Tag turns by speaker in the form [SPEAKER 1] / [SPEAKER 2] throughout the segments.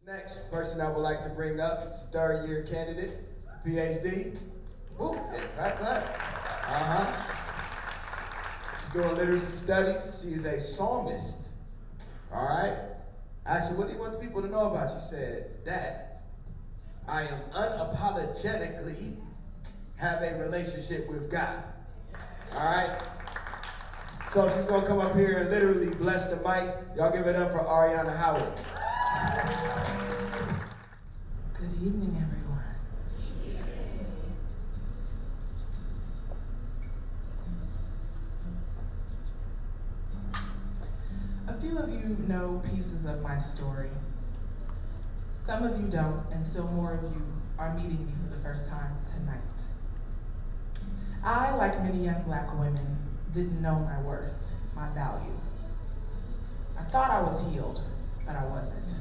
[SPEAKER 1] Next person I would like to bring up is third year candidate, PhD. Woo, yeah, clap, clap. She's doing literacy studies. She is a psalmist. All right? Actually, what do you want the people to know about you? She said that I am unapologetically have a relationship with God. All right? So she's going to come up here and literally bless the mic. Y'all give it up for Arianna Howard.
[SPEAKER 2] Good evening, everyone. A few of you know pieces of my story. Some of you don't, and still more of you are meeting me for the first time tonight. I, like many young black women, didn't know my worth, my value. I thought I was healed, but I wasn't.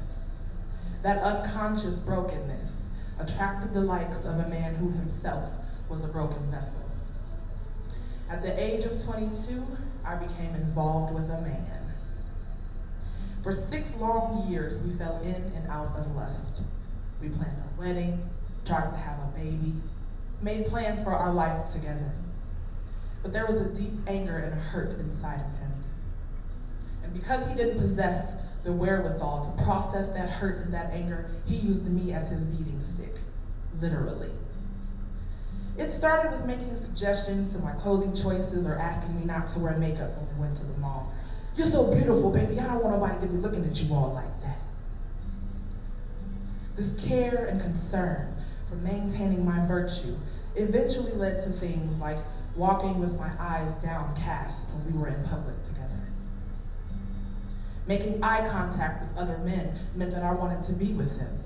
[SPEAKER 2] That unconscious brokenness attracted the likes of a man who himself was a broken vessel. At the age of 22, I became involved with a man. For 6 long years, we fell in and out of lust. We planned our wedding, tried to have a baby, made plans for our life together. But there was a deep anger and hurt inside of him. And because he didn't possess the wherewithal to process that hurt and that anger, he used me as his beating stick, literally. It started with making suggestions to my clothing choices or asking me not to wear makeup when we went to the mall. You're so beautiful, baby. I don't want nobody to be looking at you all like that. This care and concern for maintaining my virtue eventually led to things like walking with my eyes downcast when we were in public together. Making eye contact with other men meant that I wanted to be with him.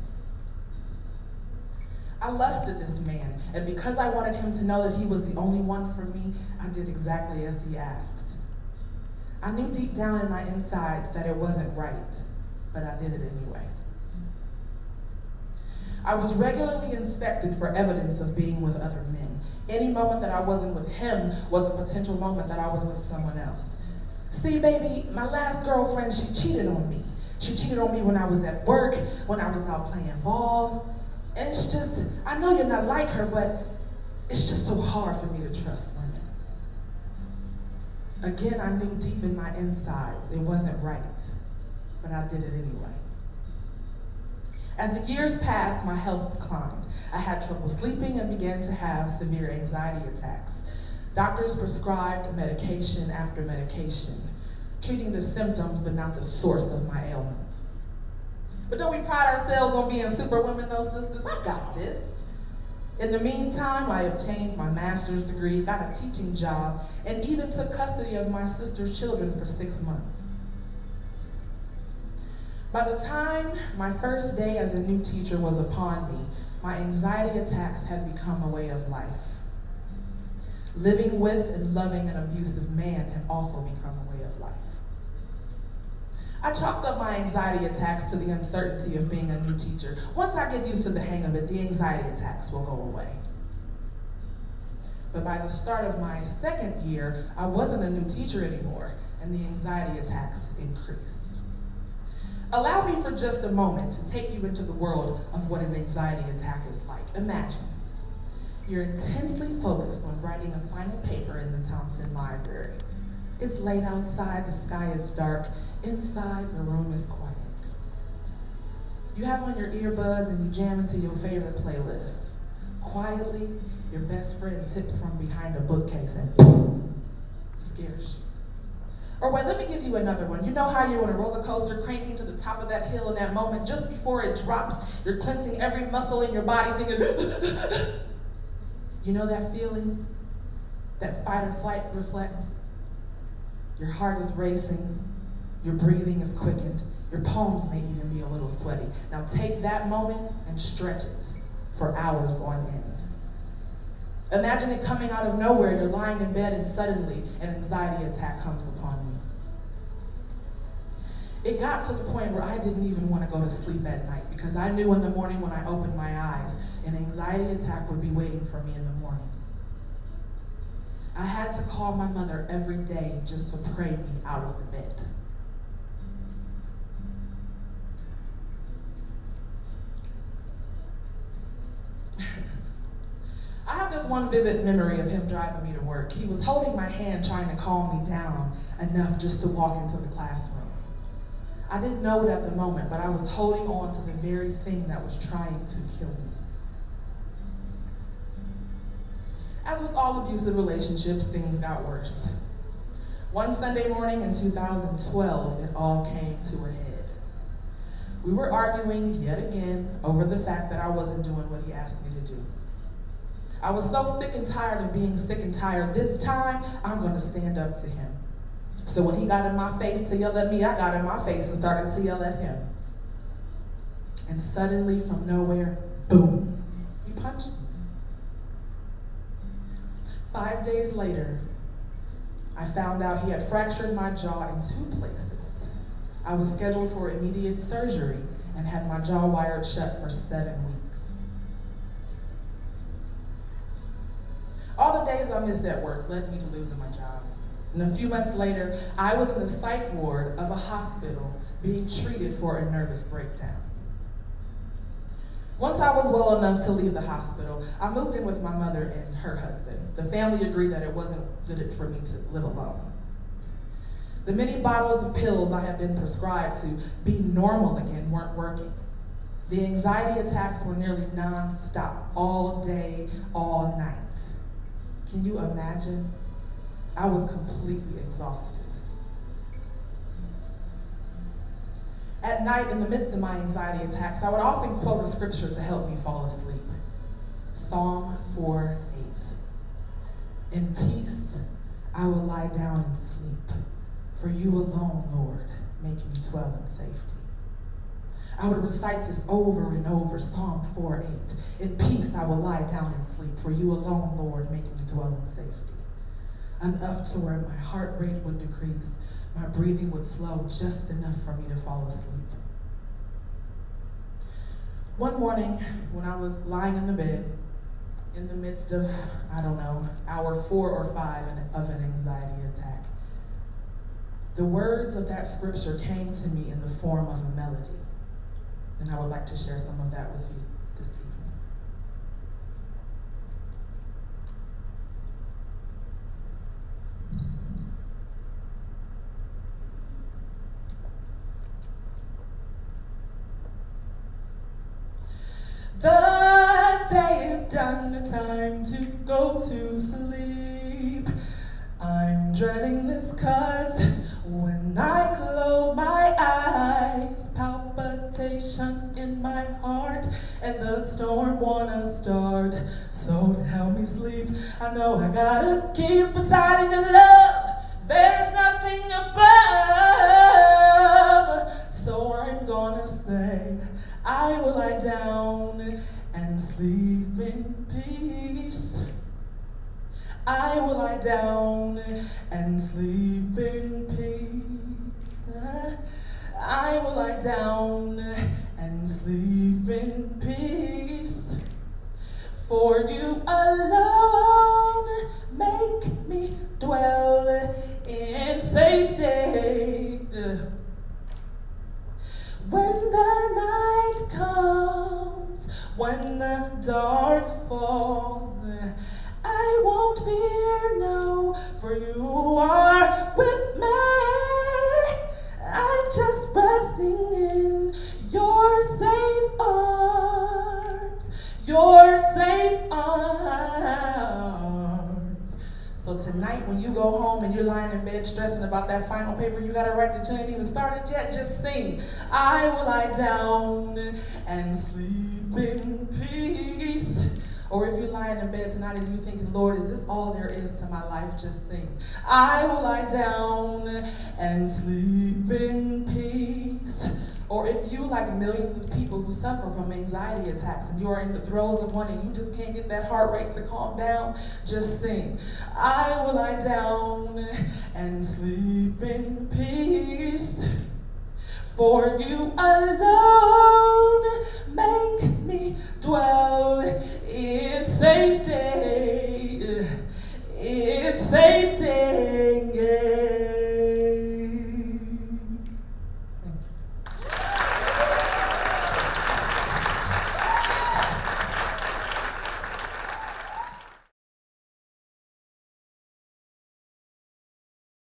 [SPEAKER 2] I lusted this man, and because I wanted him to know that he was the only one for me, I did exactly as he asked. I knew deep down in my insides that it wasn't right, but I did it anyway. I was regularly inspected for evidence of being with other men. Any moment that I wasn't with him was a potential moment that I was with someone else. See, baby, my last girlfriend, she cheated on me. She cheated on me when I was at work, when I was out playing ball. And it's just, I know you're not like her, but it's just so hard for me to trust women. Again, I knew deep in my insides it wasn't right, but I did it anyway. As the years passed, my health declined. I had trouble sleeping and began to have severe anxiety attacks. Doctors prescribed medication after medication, treating the symptoms but not the source of my ailment. But don't we pride ourselves on being superwomen, though, sisters? I got this. In the meantime, I obtained my master's degree, got a teaching job, and even took custody of my sister's children for 6 months. By the time my first day as a new teacher was upon me, my anxiety attacks had become a way of life. Living with and loving an abusive man had also become a way of life. I chalked up my anxiety attacks to the uncertainty of being a new teacher. Once I get used to the hang of it, the anxiety attacks will go away. But by the start of my second year, I wasn't a new teacher anymore, and the anxiety attacks increased. Allow me for just a moment to take you into the world of what an anxiety attack is like. Imagine you're intensely focused on writing a final paper in the Thompson Library. It's late outside, the sky is dark. Inside, the room is quiet. You have on your earbuds and you jam into your favorite playlist. Quietly, your best friend tips from behind a bookcase and boom, scares you. Or wait, let me give you another one. You know how you're on a roller coaster cranking to the top of that hill in that moment, just before it drops, you're cleansing every muscle in your body thinking, you know that feeling? That fight or flight reflex? Your heart is racing, your breathing is quickened, your palms may even be a little sweaty. Now take that moment and stretch it for hours on end. Imagine it coming out of nowhere. You're lying in bed and suddenly an anxiety attack comes upon you. It got to the point where I didn't even want to go to sleep at night because I knew in the morning when I opened my eyes, an anxiety attack would be waiting for me in the morning. I had to call my mother every day just to pray me out of the bed. just one vivid memory of him driving me to work. He was holding my hand, trying to calm me down enough just to walk into the classroom. I didn't know it at the moment, but I was holding on to the very thing that was trying to kill me. As with all abusive relationships, things got worse. One Sunday morning in 2012, it all came to a head. We were arguing yet again over the fact that I wasn't doing what he asked me to do. I was so sick and tired of being sick and tired. This time, I'm going to stand up to him. So when he got in my face to yell at me, I got in my face and started to yell at him. And suddenly, from nowhere, boom, he punched me. 5 days later, I found out he had fractured my jaw in 2 places. I was scheduled for immediate surgery and had my jaw wired shut for 7 weeks. All the days I missed at work led me to losing my job. And a few months later, I was in the psych ward of a hospital being treated for a nervous breakdown. Once I was well enough to leave the hospital, I moved in with my mother and her husband. The family agreed that it wasn't good for me to live alone. The many bottles of pills I had been prescribed to be normal again weren't working. The anxiety attacks were nearly non-stop, all day, all night. Can you imagine? I was completely exhausted. At night, in the midst of my anxiety attacks, I would often quote a scripture to help me fall asleep. Psalm 4:8. In peace, I will lie down and sleep, for you alone, Lord, make me dwell in safety. I would recite this over and over, Psalm 4:8. In peace, I will lie down and sleep, for you alone, Lord, make me dwell in safety. Enough to where my heart rate would decrease, my breathing would slow just enough for me to fall asleep. One morning, when I was lying in the bed, in the midst of, hour 4 or 5 of an anxiety attack, the words of that scripture came to me in the form of a melody. And I would like to share some of that with you this evening. The day is done, time to go to sleep. I'm dreading this 'cause when I close my eyes, palpitations in my heart, and the storm wanna start. So to help me sleep, I know I gotta keep beside your love. There's nothing above. So I'm gonna say, I will lie down and sleep in peace. I will lie down and sleep in peace. I will lie down and sleep in peace. For you alone make me dwell in safety. When the night comes, when the dark falls, I won't fear, no, for you are with me. I'm just resting in your safe arms, your safe arms. So tonight when you go home and you're lying in bed stressing about that final paper you gotta write that you ain't even started yet, just sing, I will lie down and sleep in peace. Or if you're lying in bed tonight and you're thinking, Lord, is this all there is to my life? Just sing, I will lie down and sleep in peace. Or if you, like millions of people who suffer from anxiety attacks and you are in the throes of one and you just can't get that heart rate to calm down, just sing, I will lie down and sleep in peace. For you alone make me dwell in safety, in safety.